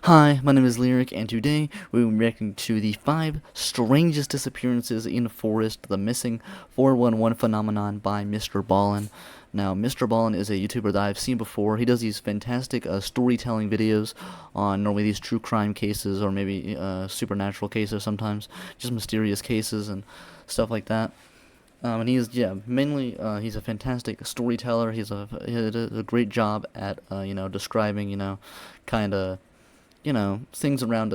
Hi, my name is Lyric, and today we're reacting to the 5 strangest disappearances in forest, the missing 411 phenomenon by MrBallen. Now, MrBallen is a YouTuber that I've seen before. He does these fantastic storytelling videos on normally these true crime cases or maybe supernatural cases sometimes, just mysterious cases and stuff like that. And he is, mainly, he's a fantastic storyteller. He does a great job at, describing, kind of, things around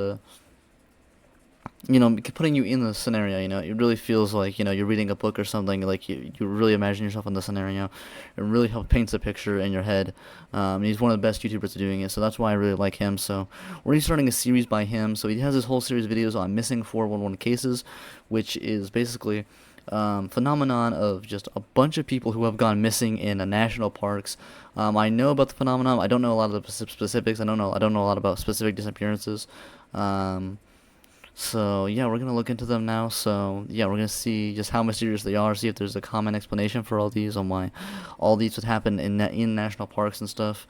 putting you in the scenario. It really feels like, you're reading a book or something, like you really imagine yourself in the scenario. It really helps paints a picture in your head. He's one of the best YouTubers at doing it, so that's why I really like him. So we're restarting a series by him. So he has this whole series of videos on missing 411 cases, which is basically phenomenon of just a bunch of people who have gone missing in national parks. I know about the phenomenon. I don't know a lot of the specifics. I don't know a lot about specific disappearances. So yeah, we're gonna look into them now. So yeah, we're gonna see just how mysterious they are. See if there's a common explanation for all these, on why all these would happen in national parks and stuff.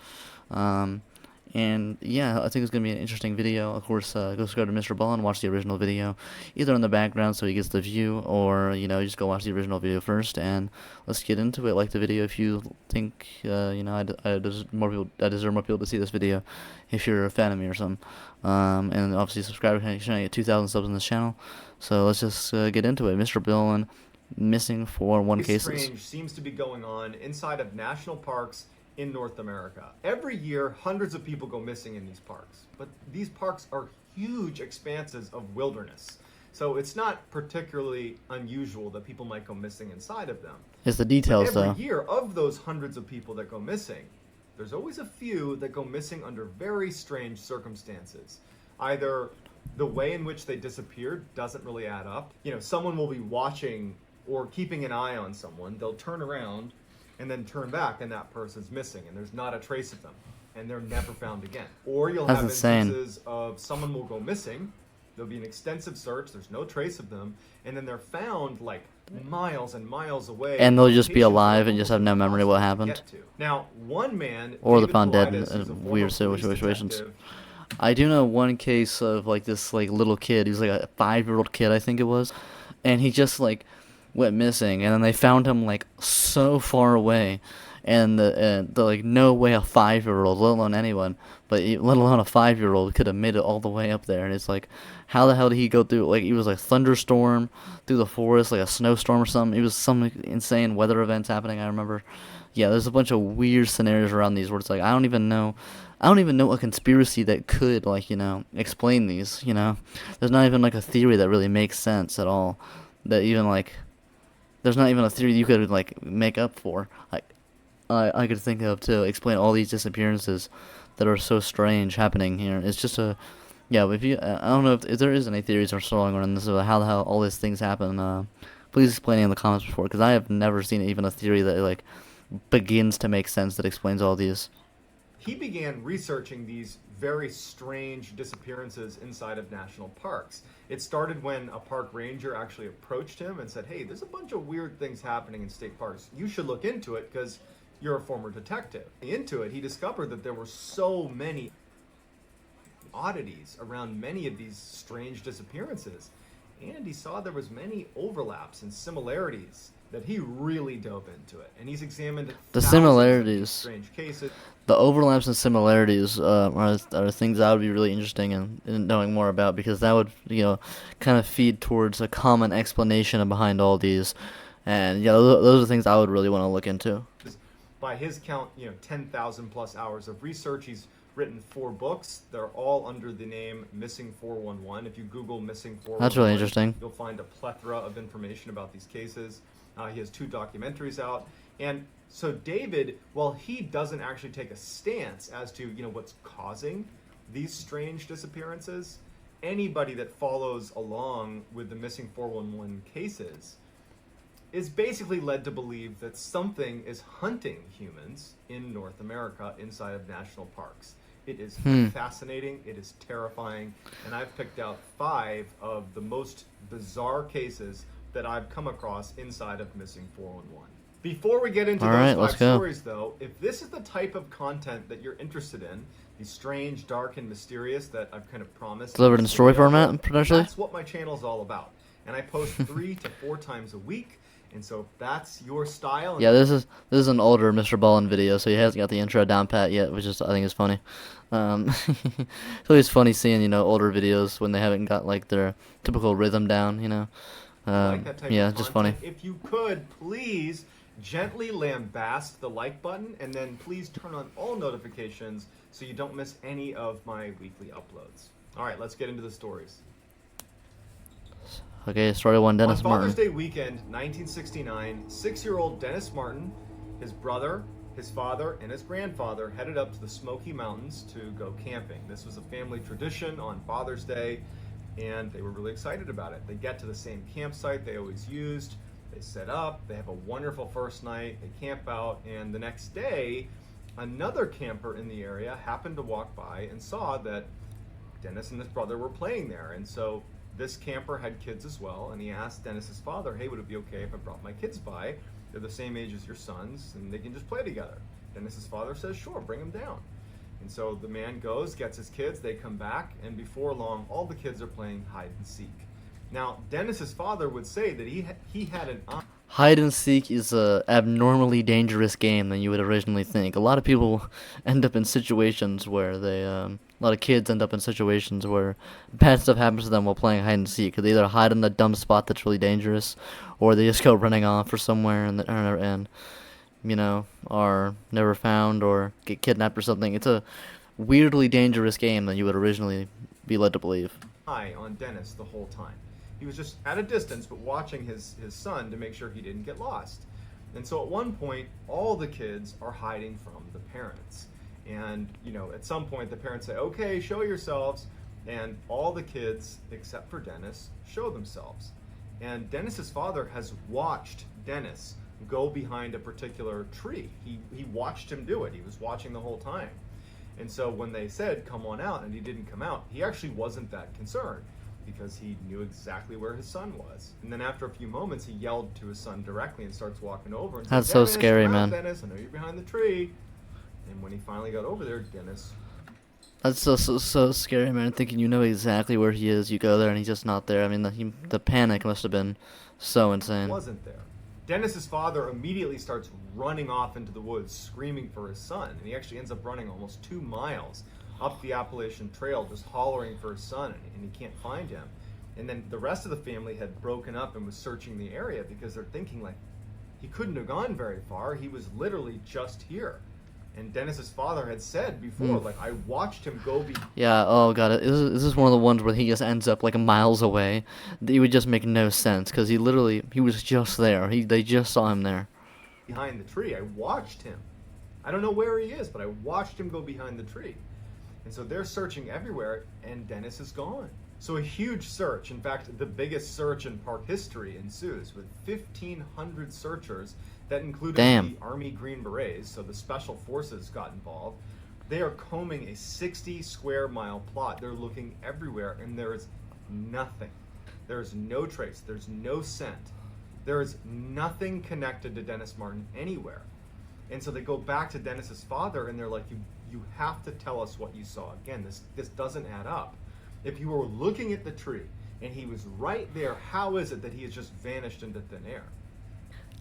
And yeah, I think it's going to be an interesting video. Of course, go subscribe to MrBallen and watch the original video, either in the background so he gets the view, or, just go watch the original video first, and let's get into it. Like the video if you think, I deserve more people to see this video, if you're a fan of me or something. And obviously subscribe, trying to get 2,000 subs on this channel. So let's just get into it. MrBallen, missing 411 cases. Strange seems to be going on inside of national parks in North America. Every year, hundreds of people go missing in these parks, but these parks are huge expanses of wilderness. So it's not particularly unusual that people might go missing inside of them. It's the details, though. Every year, of those hundreds of people that go missing, there's always a few that go missing under very strange circumstances. Either the way in which they disappeared doesn't really add up. Someone will be watching or keeping an eye on someone. They'll turn around and then turn back, and that person's missing, and there's not a trace of them, and they're never found again. Or you'll have instances of someone will go missing, there'll be an extensive search, there's no trace of them, and then they're found like miles and miles away, and they'll just be alive and just have no memory of what happened. Now, one man, or they're found dead in weird situations. I do know one case of like this little kid. He's like a 5-year-old kid, I think it was, and he just went missing, and then they found him so far away, and the no way a 5-year-old, let alone anyone, but let alone a 5-year-old could have made it all the way up there. And it's how the hell did he go through? It was a thunderstorm through the forest, like a snowstorm or something. It was some insane weather events happening, I remember. Yeah, there's a bunch of weird scenarios around these where it's I don't even know a conspiracy that could explain these. There's not even a theory that really makes sense at all, that even there's not even a theory you could make up for. I could think of to explain all these disappearances that are so strange happening here. It's just if you, I don't know if there is any theories or so on this about how the hell all these things happen. Please explain it in the comments before, because I have never seen even a theory that begins to make sense that explains all these. He began researching these very strange disappearances inside of national parks. It started when a park ranger actually approached him and said, "Hey, there's a bunch of weird things happening in state parks. You should look into it because you're a former detective." Into it, he discovered that there were so many oddities around many of these strange disappearances. And he saw there was many overlaps and similarities that he really dove into it. And he's examined the similarities, strange cases. The overlaps and similarities are things I would be really interested in knowing more about, because that would, kind of feed towards a common explanation behind all these. And yeah, those are things I would really want to look into. By his count, 10,000 plus hours of research. He's written 4 books. They're all under the name Missing 411. If you Google Missing 411, that's really interesting. You'll find a plethora of information about these cases. He has 2 documentaries out. And so David, while he doesn't actually take a stance as to, what's causing these strange disappearances, anybody that follows along with the Missing 411 cases is basically led to believe that something is hunting humans in North America inside of national parks. It is fascinating, it is terrifying, and I've picked out 5 of the most bizarre cases that I've come across inside of Missing 411. Before we get into those 5 stories, though, if this is the type of content that you're interested in, the strange, dark, and mysterious that I've kind of promised. Delivered in story format, potentially? That's what my channel's all about. And I post 3 to 4 times a week. And so if that's your style. Yeah, this is an older MrBallen video, so he hasn't got the intro down pat yet, which is I think is funny. It's always funny seeing older videos when they haven't got like their typical rhythm down. Like that type Yeah, of just content. funny. If you could, please gently lambast the like button, and then please turn on all notifications so you don't miss any of my weekly uploads. All right, let's get into the stories. Okay, story one, Dennis On Father's Martin. Day weekend, 1969, 6-year-old Dennis Martin, his brother, his father, and his grandfather headed up to the Smoky Mountains to go camping. This was a family tradition on Father's Day, and they were really excited about it. They get to the same campsite they always used. They set up, they have a wonderful first night, they camp out, and the next day, another camper in the area happened to walk by and saw that Dennis and his brother were playing there. And so this camper had kids as well, and he asked Dennis's father, hey, would it be okay if I brought my kids by? They're the same age as your sons, and they can just play together. Dennis's father says, sure, bring them down. And so the man goes, gets his kids, they come back, and before long, all the kids are playing hide and seek. Now, Dennis's father would say that he had an Hide and seek is a abnormally dangerous game than you would originally think. A lot of people end up in situations where a lot of kids end up in situations where bad stuff happens to them while playing hide and seek. They either hide in a dumb spot that's really dangerous, or they just go running off for somewhere and are never found or get kidnapped or something. It's a weirdly dangerous game than you would originally be led to believe. eye on Dennis the whole time. He was just at a distance, but watching his son to make sure he didn't get lost. And so at one point, all the kids are hiding from the parents. And, at some point, the parents say, okay, show yourselves. And all the kids, except for Dennis, show themselves. And Dennis's father has watched Dennis go behind a particular tree. He watched him do it. He was watching the whole time. And so when they said, come on out, and he didn't come out, he actually wasn't that concerned, because he knew exactly where his son was. And then after a few moments, he yelled to his son directly and starts walking over. And That's said, so Dennis, scary, come out, man. Dennis, I know you're behind the tree. And when he finally got over there, Dennis That's so scary, man. Thinking you know exactly where he is, you go there and he's just not there. I mean, the panic must have been so insane. wasn't there. Dennis's father immediately starts running off into the woods, screaming for his son. And he actually ends up running almost 2 miles up the Appalachian Trail, just hollering for his son, and he can't find him. And then the rest of the family had broken up and was searching the area because they're thinking, like, he couldn't have gone very far. He was literally just here. And Dennis's father had said before, like, I watched him go Yeah, oh god, this is one of the ones where he just ends up like miles away. It would just make no sense, because he was just there. They just saw him there. behind the tree. I watched him. I don't know where he is, but I watched him go behind the tree. And so they're searching everywhere, and Dennis is gone. So a huge search, in fact, the biggest search in park history, ensues with 1,500 searchers that included Damn. the Army Green Berets, so the special forces got involved. They are combing a 60 square mile plot. They're looking everywhere, and there is nothing. There's no trace. There's no scent. There is nothing connected to Dennis Martin anywhere. And so they go back to Dennis's father, and they're like, you have to tell us what you saw. Again, this doesn't add up. If you were looking at the tree and he was right there, how is it that he has just vanished into thin air?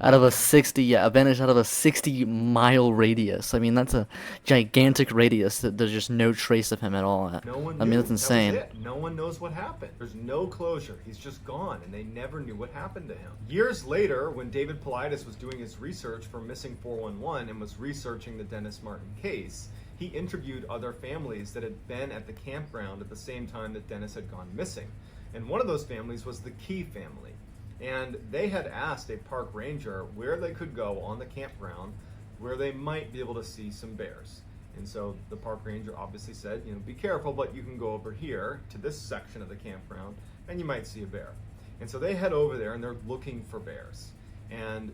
Out of a 60-mile radius. I mean, that's a gigantic radius that there's just no trace of him at all. No one I mean, knew. that's insane. That was it. No one knows what happened. There's no closure. He's just gone, and they never knew what happened to him. Years later, when David Paulides was doing his research for Missing 411 and was researching the Dennis Martin case, he interviewed other families that had been at the campground at the same time that Dennis had gone missing. And one of those families was the Key family. And they had asked a park ranger where they could go on the campground where they might be able to see some bears. And so the park ranger obviously said, be careful, but you can go over here to this section of the campground and you might see a bear. And so they head over there and they're looking for bears. And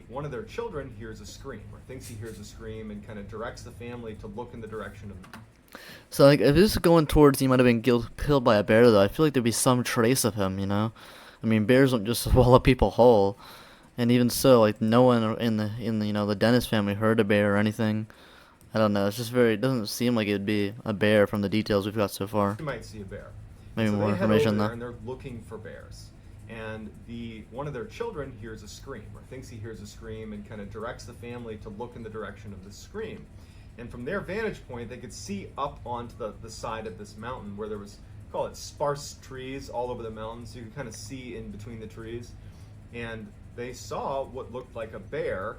one of their children hears a scream, or thinks he hears a scream, and kind of directs the family to look in the direction of So, like, if this is going towards he might have been killed by a bear, though, I feel like there'd be some trace of him, I mean, bears don't just swallow people whole, and even so, like, no one in the the Dennis family heard a bear or anything. I don't know. It's just very. It doesn't seem like it'd be a bear from the details we've got so far. You might see a bear. Maybe So more they head information over there though. and they're looking for bears. And one of their children hears a scream, or thinks he hears a scream, and kind of directs the family to look in the direction of the scream. And from their vantage point, they could see up onto the side of this mountain where there was, call it sparse trees all over the mountain, so you could kind of see in between the trees. And they saw what looked like a bear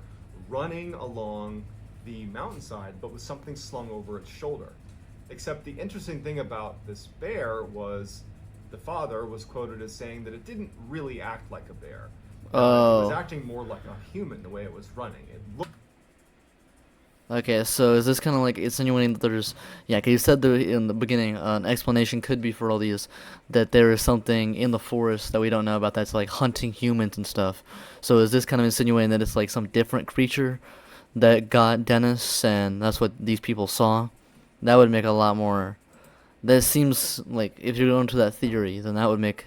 running along the mountainside, but with something slung over its shoulder. Except the interesting thing about this bear was the father was quoted as saying that it didn't really act like a bear. It was acting more like a human the way it was running. It looked. Okay, so is this kind of like insinuating that there's, yeah, 'cause you said in the beginning, an explanation could be for all these, that there is something in the forest that we don't know about that's like hunting humans and stuff. So is this kind of insinuating that it's like some different creature that got Dennis, and that's what these people saw? That would make a lot more. That seems like if you're going to that theory, then that would make.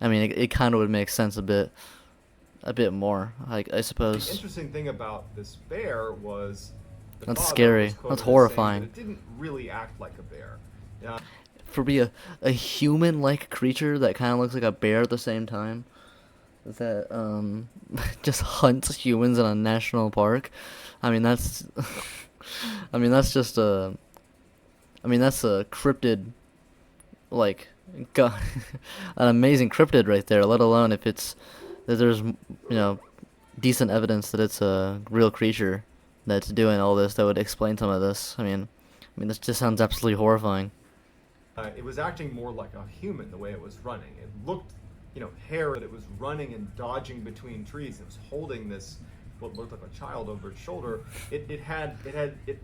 I mean, it kind of would make sense a bit more. I The suppose. interesting thing about this bear was the That's father scary. was quoted That's as saying horrifying. that it didn't really act like a bear. For be a human-like creature that kind of looks like a bear at the same time, that just hunts humans in a national park. I mean that's, I mean that's just a, I mean that's a cryptid, like, God, an amazing cryptid right there. Let alone if it's that there's decent evidence that it's a real creature that's doing all this that would explain some of this. I mean this just sounds absolutely horrifying. It was acting more like a human the way it was running. It looked, hair, but it was running and dodging between trees. It was holding this, what looked like a child over its shoulder. It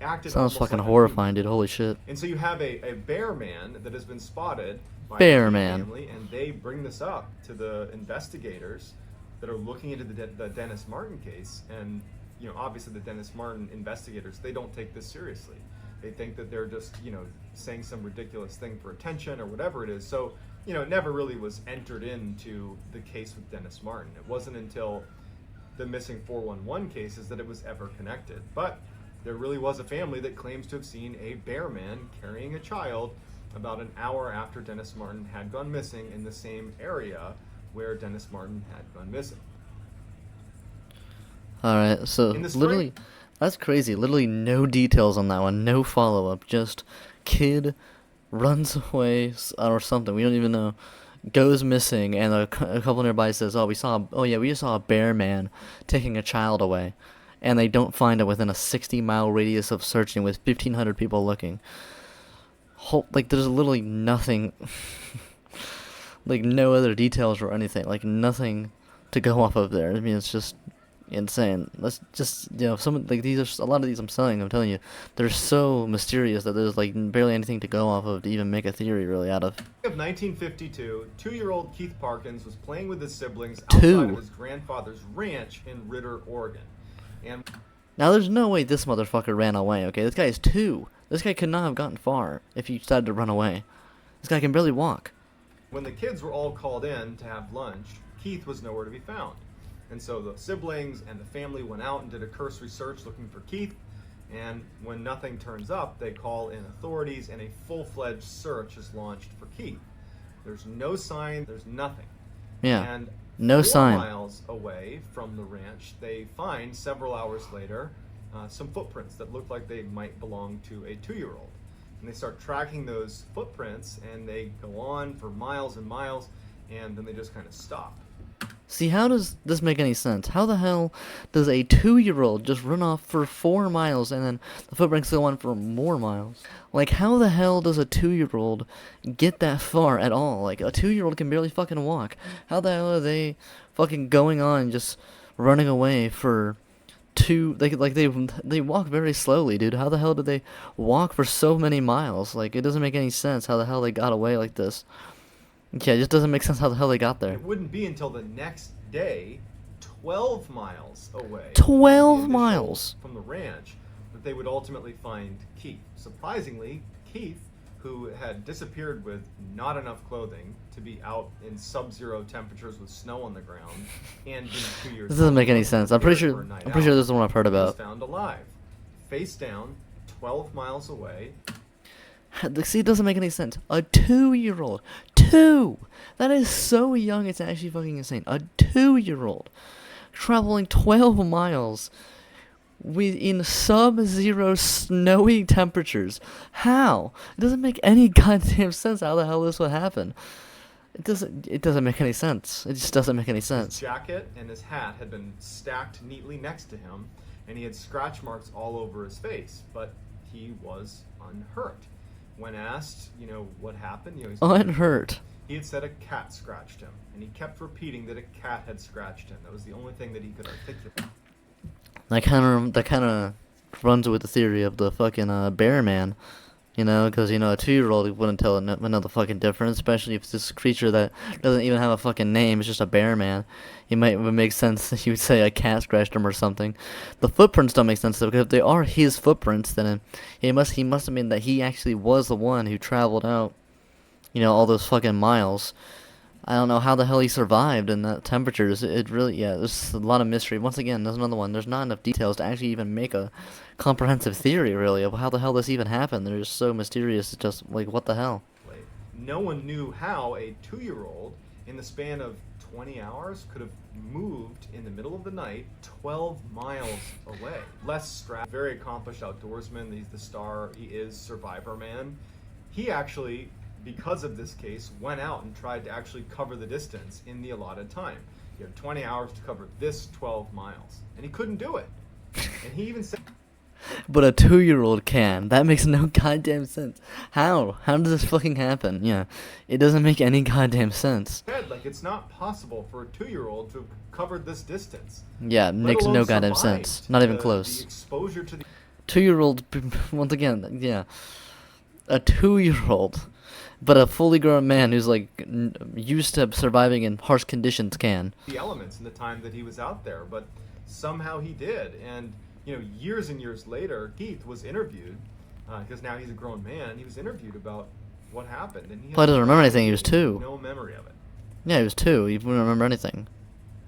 acted Sounds almost fucking like a horrifying, human. dude. Holy shit. And so you have a bear man that has been spotted by Bear the man. family, and they bring this up to the investigators that are looking into the Dennis Martin case. And obviously the Dennis Martin investigators, they don't take this seriously. They think that they're just saying some ridiculous thing for attention or whatever it is. So it never really was entered into the case with Dennis Martin. It wasn't until the missing 411 cases that it was ever connected. But there really was a family that claims to have seen a bear man carrying a child about an hour after Dennis Martin had gone missing in the same area where Dennis Martin had gone missing. Alright, so In the spring- literally, that's crazy. Literally no details on that one. No follow-up. Just kid runs away or something. We don't even know. Goes missing, and a couple nearby says, we just saw a bear man taking a child away. And they don't find it within a 60-mile radius of searching with 1,500 people looking. There's literally nothing, like no other details or anything. Like nothing to go off of there. I mean, it's just insane. Let's just, some like these are a lot of these I'm telling you, they're so mysterious that there's like barely anything to go off of to even make a theory really out of. Of 1952, 2-year-old Keith Parkins was playing with his siblings Two. outside of his grandfather's ranch in Ritter, Oregon. And Now there's no way this motherfucker ran away, okay? This guy is 2. This guy could not have gotten far if he decided to run away. This guy can barely walk. when the kids were all called in to have lunch, Keith was nowhere to be found. And so the siblings and the family went out and did a cursory search looking for Keith. And when nothing turns up, they call in authorities and a full-fledged search is launched for Keith. There's no sign, there's nothing. Yeah. And No 4 sign. miles away from the ranch, they find several hours later some footprints that look like they might belong to a 2-year-old. And they start tracking those footprints, and they go on for miles and miles, and then they just kind of stop. See, how does this make any sense? How the hell does a 2-year-old just run off for 4 miles and then the footprints go on for more miles? Like, how the hell does a 2-year-old get that far at all? Like, a 2-year-old can barely fucking walk. How the hell are they fucking going on just running away for they walk very slowly, dude. How the hell did they walk for so many miles? Like, it doesn't make any sense how the hell they got away like this. Yeah, it just doesn't make sense how the hell they got there. It wouldn't be until the next day, 12 miles away, 12 from the miles from the ranch, that they would ultimately find Keith. Surprisingly, Keith, who had disappeared with not enough clothing to be out in sub-zero temperatures with snow on the ground, and being 2 years This doesn't make any old, sense. I'm pretty prepared for sure a night this is the one I've heard out, was about. found alive, face down, 12 miles away. See, it doesn't make any sense. A 2-year-old. 2! That is so young, it's actually fucking insane. A 2-year-old traveling 12 miles in sub-zero snowy temperatures. How? It doesn't make any goddamn sense how the hell this would happen. It doesn't make any sense. It just doesn't make any sense. His jacket and his hat had been stacked neatly next to him, and he had scratch marks all over his face, but he was unhurt. When asked, what happened, he's Unhurt. He had said a cat scratched him, and he kept repeating that a cat had scratched him. That was the only thing that he could articulate. That kind of runs with the theory of the fucking bear man, because a 2-year-old wouldn't tell know the fucking difference, especially if it's this creature that doesn't even have a fucking name. It's just a bear man. It would make sense that he would say a cat scratched him or something. The footprints don't make sense though, because if they are his footprints, then he must have mean that he actually was the one who traveled out, all those fucking miles. I don't know how the hell he survived in that temperatures. It really, there's a lot of mystery. Once again, there's another one. There's not enough details to actually even make a comprehensive theory, really, of how the hell this even happened. They're just so mysterious. It's just, like, what the hell? No one knew how a 2-year-old, in the span of 20 hours, could have moved in the middle of the night 12 miles away. Les Strat, very accomplished outdoorsman. He's the star. He is Survivor Man. He actually, because of this case, went out and tried to actually cover the distance in the allotted time. You have 20 hours to cover this 12 miles. And he couldn't do it. And he even said... But a 2-year-old can. That makes no goddamn sense. How? How does this fucking happen? Yeah. It doesn't make any goddamn sense. It's not possible for a 2-year-old to have covered this distance. Yeah, makes no goddamn sense. Not even close. The exposure to the... 2-year-old, once again, yeah. A 2-year-old... But a fully grown man who's used to surviving in harsh conditions can. The elements in the time that he was out there, but somehow he did. And years and years later, Keith was interviewed because now he's a grown man. He was interviewed about what happened, and he doesn't remember anything. He was 2. No memory of it. Yeah, he was 2. He wouldn't remember anything.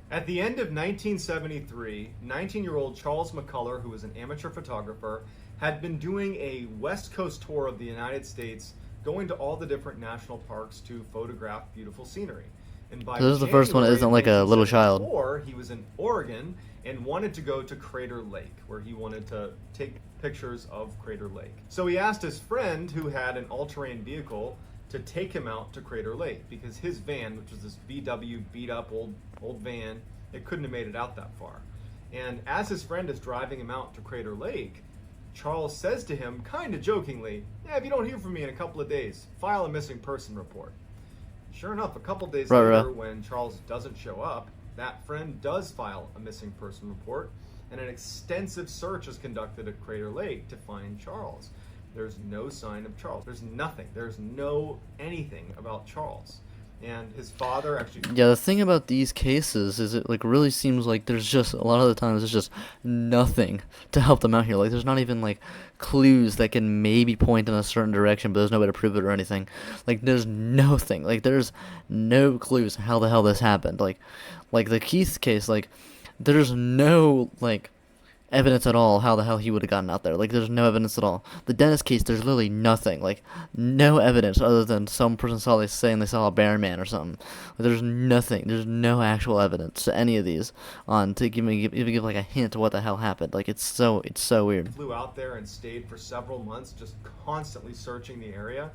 At the end of 1973, 19-year-old Charles McCullough, who was an amateur photographer, had been doing a West Coast tour of the United States, going to all the different national parks to photograph beautiful scenery. And by this is the first one that isn't like a little child. He was in Oregon and wanted to go to Crater Lake, where he wanted to take pictures of Crater Lake. So he asked his friend, who had an all-terrain vehicle, to take him out to Crater Lake, because his van, which was this VW beat-up old van, it couldn't have made it out that far. And as his friend is driving him out to Crater Lake, Charles says to him, kind of jokingly, if you don't hear from me in a couple of days, file a missing person report. Sure enough, a couple of days later, when Charles doesn't show up, that friend does file a missing person report, and an extensive search is conducted at Crater Lake to find Charles. There's no sign of Charles. There's nothing. There's no anything about Charles. And his father actually... Yeah, the thing about these cases is it really seems like there's just, a lot of the times, there's just nothing to help them out here. There's not even, clues that can maybe point in a certain direction, but there's no way to prove it or anything. There's nothing. There's no clues how the hell this happened. Like the Keith case, there's no, evidence at all how the hell he would have gotten out there. There's no evidence at all. The Dennis case, there's literally nothing. No evidence other than some person saying they saw a bear man or something. There's nothing. There's no actual evidence to any of these to even give a hint of what the hell happened. It's so weird. Flew out there and stayed for several months, just constantly searching the area.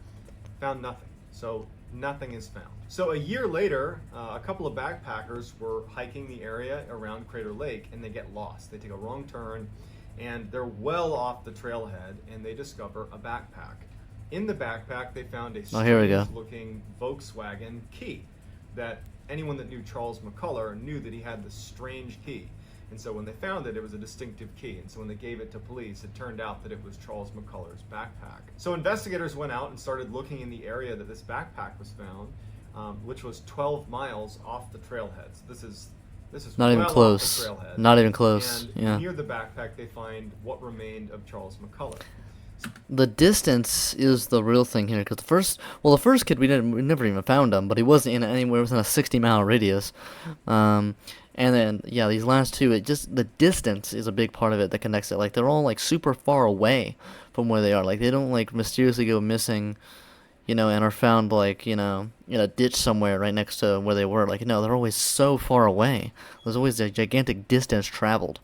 Found nothing. So nothing is found. So a year later, a couple of backpackers were hiking the area around Crater Lake, and they get lost. They take a wrong turn, and they're well off the trailhead, and they discover a backpack. In the backpack, they found a strange-looking Volkswagen key that anyone that knew Charles McCullough knew that he had this strange key. And so when they found it, it was a distinctive key. And so when they gave it to police, it turned out that it was Charles McCullough's backpack. So investigators went out and started looking in the area that this backpack was found, which was 12 miles off the trailheads. This is not even close. Not even close. And near the backpack, they find what remained of Charles McCullough. The distance is the real thing here, because the first kid we never even found him, but he wasn't in anywhere within a 60-mile radius, And then yeah, these last two, it just the distance is a big part of it that connects it. Like they're all like super far away from where they are. Like they don't like mysteriously go missing, and are found like in a ditch somewhere right next to where they were. Like no, they're always so far away. There's always a gigantic distance traveled.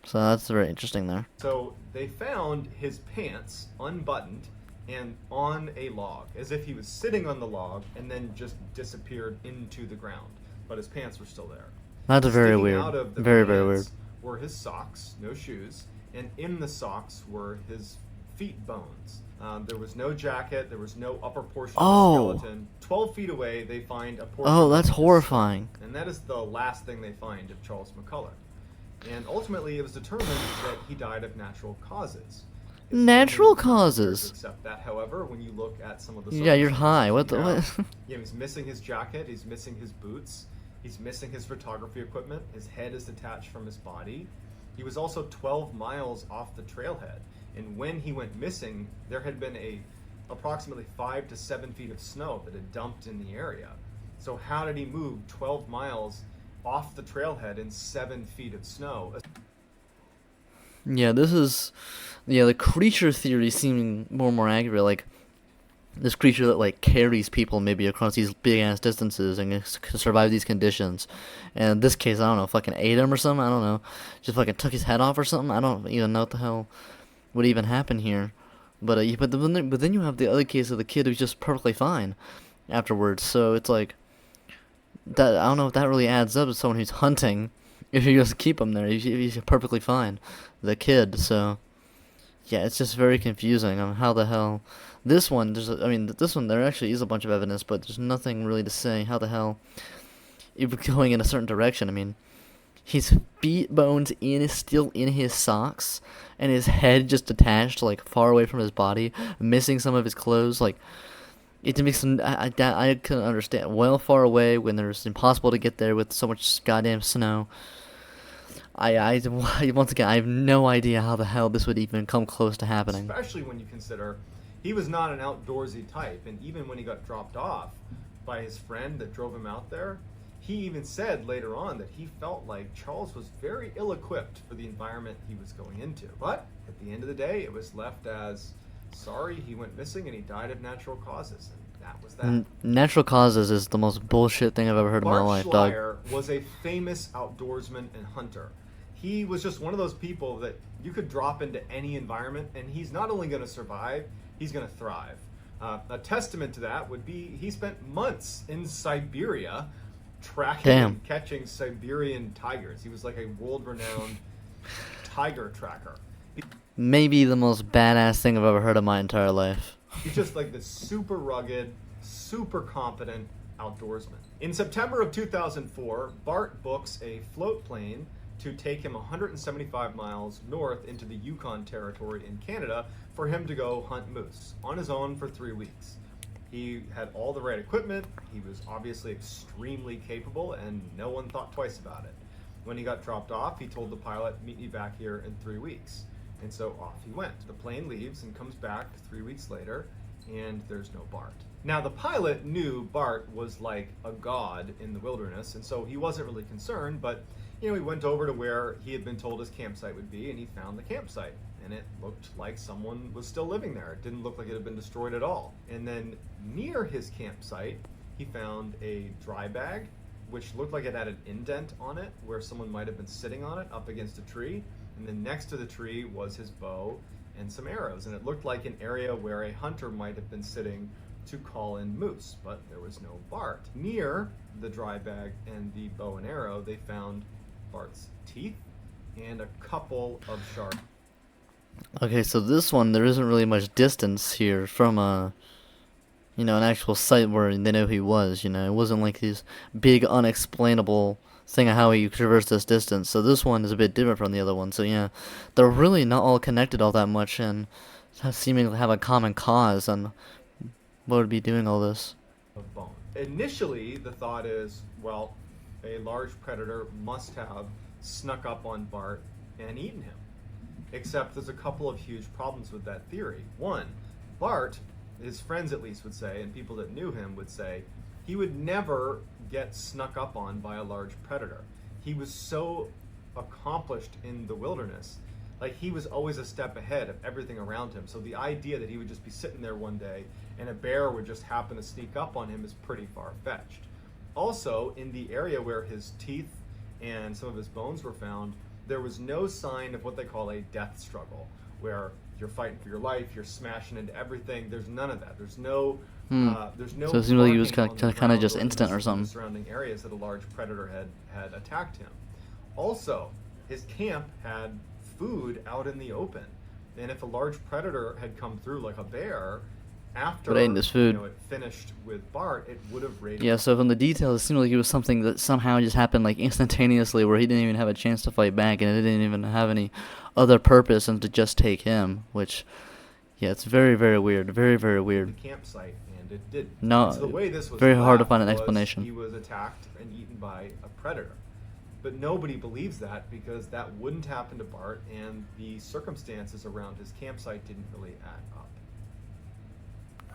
So that's very interesting there. So they found his pants unbuttoned and on a log, as if he was sitting on the log and then just disappeared into the ground. But his pants were still there. That's very Sticking weird. out of the Very, pants very weird. were his socks, no shoes, and in the socks were his feet bones. There was no jacket. There was no upper portion of the skeleton. 12 feet away, they find a portion. Oh, that's of his horrifying. skull, and that is the last thing they find of Charles McCullough. And ultimately, it was determined that he died of natural causes. It's Natural only causes? to accept that, however, when you look at some of the Yeah, you're circumstances high. What he the found, what? he's missing his jacket. He's missing his boots. He's missing his photography equipment. His head is detached from his body. He was also 12 miles off the trailhead. And when he went missing, there had been approximately 5 to 7 feet of snow that had dumped in the area. So how did he move 12 miles off the trailhead in 7 feet of snow? Yeah, the creature theory seeming more and more accurate. Like this creature that like carries people maybe across these big ass distances and can survive these conditions. And in this case, I don't know, fucking ate him or something. I don't know, just fucking took his head off or something. I don't even know what the hell would even happen here. But then you have the other case of the kid who's just perfectly fine afterwards. So it's like that. I don't know if that really adds up to someone who's hunting. If you just keep him there, he's perfectly fine, the kid. So yeah, it's just very confusing on how the hell this one. This one there actually is a bunch of evidence, but there's nothing really to say how the hell it was going in a certain direction. I mean, his feet bones still in his socks, and his head just detached like far away from his body, missing some of his clothes. Like it makes I couldn't understand. Well far away when there's impossible to get there with so much goddamn snow. Once again, I have no idea how the hell this would even come close to happening. Especially when you consider he was not an outdoorsy type, and even when he got dropped off by his friend that drove him out there, he even said later on that he felt like Charles was very ill-equipped for the environment he was going into. But at the end of the day, it was left as, sorry, he went missing and he died of natural causes. And that was that. Natural causes is the most bullshit thing I've ever heard in my life, dog. Schleyer was a famous outdoorsman and hunter. He was just one of those people that you could drop into any environment, and he's not only going to survive, he's going to thrive. A testament to that would be he spent months in Siberia tracking and catching Siberian tigers. He was like a world-renowned tiger tracker. Maybe the most badass thing I've ever heard in my entire life. He's just like this super rugged, super competent outdoorsman. In September of 2004, Bart books a float plane to take him 175 miles north into the Yukon Territory in Canada for him to go hunt moose on his own for 3 weeks. He had all the right equipment, he was obviously extremely capable, and no one thought twice about it. When he got dropped off, he told the pilot, meet me back here in 3 weeks. And so off he went. The plane leaves and comes back 3 weeks later, and there's no Bart. Now, the pilot knew Bart was like a god in the wilderness, and so he wasn't really concerned, but he went over to where he had been told his campsite would be, and he found the campsite. And it looked like someone was still living there. It didn't look like it had been destroyed at all. And then near his campsite, he found a dry bag, which looked like it had an indent on it, where someone might have been sitting on it up against a tree. And then next to the tree was his bow and some arrows. And it looked like an area where a hunter might have been sitting to call in moose, but there was no Bart. Near the dry bag and the bow and arrow, they found Bart's teeth and a couple of sharp. Okay, so this one, there isn't really much distance here from an actual site where they know who he was, It wasn't like this big unexplainable thing of how he traversed this distance. So this one is a bit different from the other one. So yeah, they're really not all connected all that much and seemingly have a common cause on what would be doing all this. Of bone. Initially, the thought is, well, a large predator must have snuck up on Bart and eaten him. Except there's a couple of huge problems with that theory. One, Bart, his friends at least would say, and people that knew him would say, he would never get snuck up on by a large predator. he was so accomplished in the wilderness. Like, he was always a step ahead of everything around him. So the idea that he would just be sitting there one day and a bear would just happen to sneak up on him is pretty far-fetched. Also, in the area where his teeth and some of his bones were found, there was no sign of what they call a death struggle, where you're fighting for your life, you're smashing into everything. There's none of that. There's no So it seems like he was kind of just instant or something. Surrounding areas that a large predator had attacked him. Also, his camp had food out in the open, and if a large predator had come through, like a bear, after But ate this food. it finished with Bart, it would have raided. Yeah, so from the details, it seemed like it was something that somehow just happened like instantaneously, where he didn't even have a chance to fight back, and it didn't even have any other purpose than to just take him. Which, yeah, it's very, very weird. Very, very weird. The campsite, and it did. No, And so the way this was very hard to left find an was explanation. He was attacked and eaten by a predator. But nobody believes that, because that wouldn't happen to Bart, and the circumstances around his campsite didn't really add up.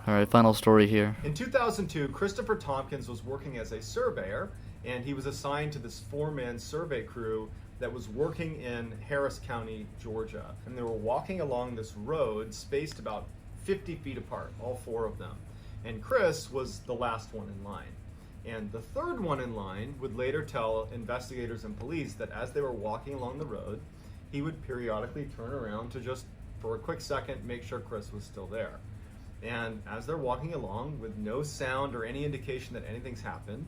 All right, final story here. In 2002, Christopher Tompkins was working as a surveyor, and he was assigned to this 4-man survey crew that was working in Harris County, Georgia. And they were walking along this road spaced about 50 feet apart, all 4 of them. And Chris was the last one in line. And the third one in line would later tell investigators and police that as they were walking along the road, he would periodically turn around to just, for a quick second, make sure Chris was still there. And as they're walking along with no sound or any indication that anything's happened,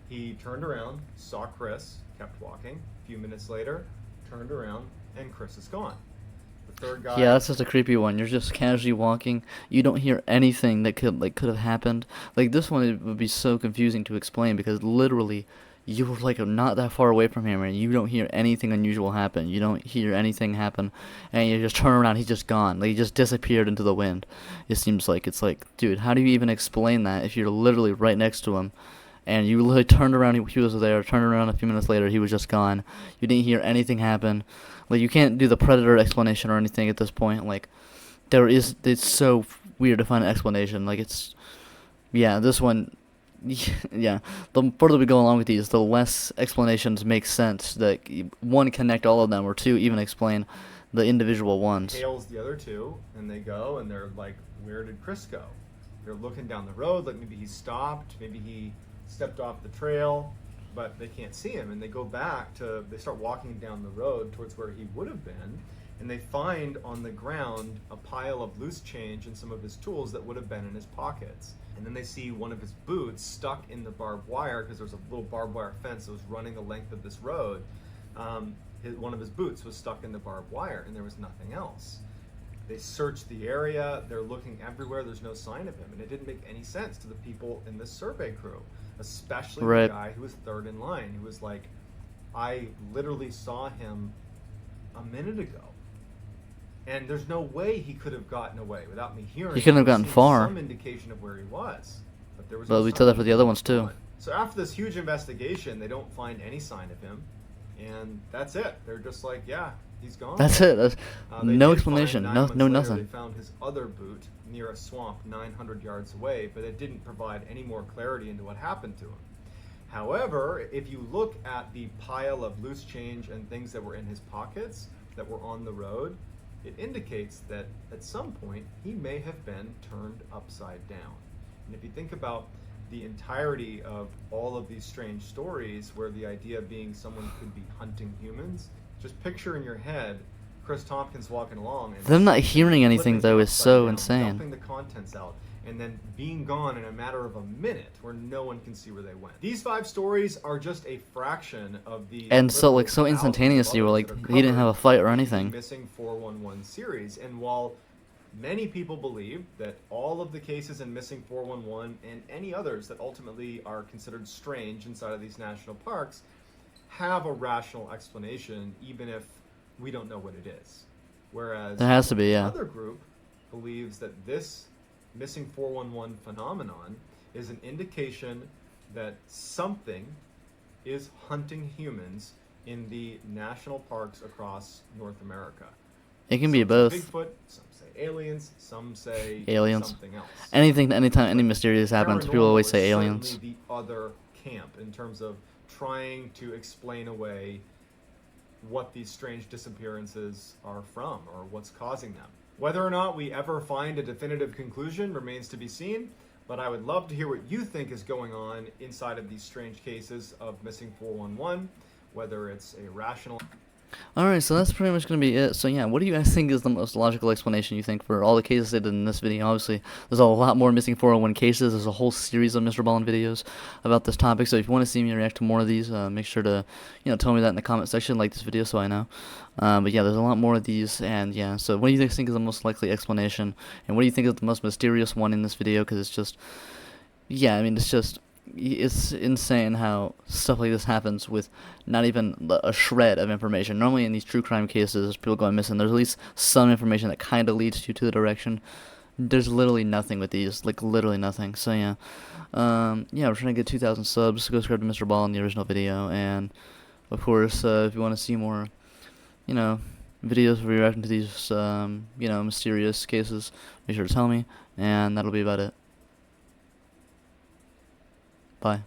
he turned around, saw Chris, kept walking. A few minutes later, turned around, and Chris is gone. The third guy... Yeah, that's just a creepy one. You're just casually walking. You don't hear anything that could have happened. Like, this one, it would be so confusing to explain, because literally you were like not that far away from him, and you don't hear anything unusual happen. You don't hear anything happen, and you just turn around, he's just gone. Like, he just disappeared into the wind. It seems like, it's like, dude, how do you even explain that if you're literally right next to him, and you literally turned around, he was there, turned around a few minutes later, he was just gone. You didn't hear anything happen. Like, you can't do the predator explanation or anything at this point. Like, it's so weird to find an explanation. Like, it's, yeah, this one, yeah, the further we go along with these, the less explanations make sense. That, one, connect all of them, or two, even explain the individual ones. Hails the other 2, and they go, and they're like, where did Chris go? They're looking down the road, like maybe he stopped, maybe he stepped off the trail, but they can't see him. And they go back to, they start walking down the road towards where he would have been, and they find on the ground a pile of loose change and some of his tools that would have been in his pockets. And then they see one of his boots stuck in the barbed wire, because there was a little barbed wire fence that was running the length of this road. One of his boots was stuck in the barbed wire, and there was nothing else. They search the area, they're looking everywhere, there's no sign of him, and it didn't make any sense to the people in this survey crew, especially Right. the guy who was third in line, who was like, I literally saw him a minute ago, and there's no way he could have gotten away without me hearing. He couldn't have gotten Seen far. Some indication of where he was, but there was. But no we sign said that of for him. the other ones too. So after this huge investigation, they don't find any sign of him, and that's it. They're just like, yeah, he's gone. That's it. That's, They no did explanation. find 9 No, months no later, nothing. They found his other boot near a swamp 900 yards away, but it didn't provide any more clarity into what happened to him. However, if you look at the pile of loose change and things that were in his pockets that were on the road, it indicates that at some point he may have been turned upside down. And if you think about the entirety of all of these strange stories, where the idea being someone could be hunting humans, just picture in your head Chris Tompkins walking along and Them not hearing anything, flipping though, is upside so down, insane. dumping the contents out, and then being gone in a matter of a minute where no one can see where they went. These 5 stories are just a fraction of the And so, like, so literal thousands of instantaneously, we're others like, that are he didn't have a covered fight or in the anything. Missing 411 series. And while many people believe that all of the cases in Missing 411 and any others that ultimately are considered strange inside of these national parks have a rational explanation, even if we don't know what it is. Whereas There has to be, yeah. another group believes that this Missing 411 phenomenon is an indication that something is hunting humans in the national parks across North America. It can be Some both. say Bigfoot, some say aliens, some say Aliens. something else. Anything, anytime any mysterious happens, people Paranormal always is say aliens. certainly the other camp in terms of trying to explain away what these strange disappearances are from or what's causing them. Whether or not we ever find a definitive conclusion remains to be seen, but I would love to hear what you think is going on inside of these strange cases of missing 411, whether it's a rational... Alright, so that's pretty much going to be it. So yeah, what do you guys think is the most logical explanation you think for all the cases they did in this video? Obviously, there's a lot more missing 401 cases. There's a whole series of MrBallen videos about this topic. So if you want to see me react to more of these, make sure to, tell me that in the comment section, like this video so I know. But yeah, there's a lot more of these, and yeah, so what do you guys think is the most likely explanation? And what do you think is the most mysterious one in this video? Because it's just, yeah, I mean, it's insane how stuff like this happens with not even a shred of information. Normally in these true crime cases, people going missing, there's at least some information that kind of leads you to the direction. There's literally nothing with these, like literally nothing. So yeah, we're trying to get 2,000 subs. Go subscribe to MrBallen, the original video, and of course, if you want to see more, videos reacting to these, mysterious cases, make sure to tell me, and that'll be about it. Bye.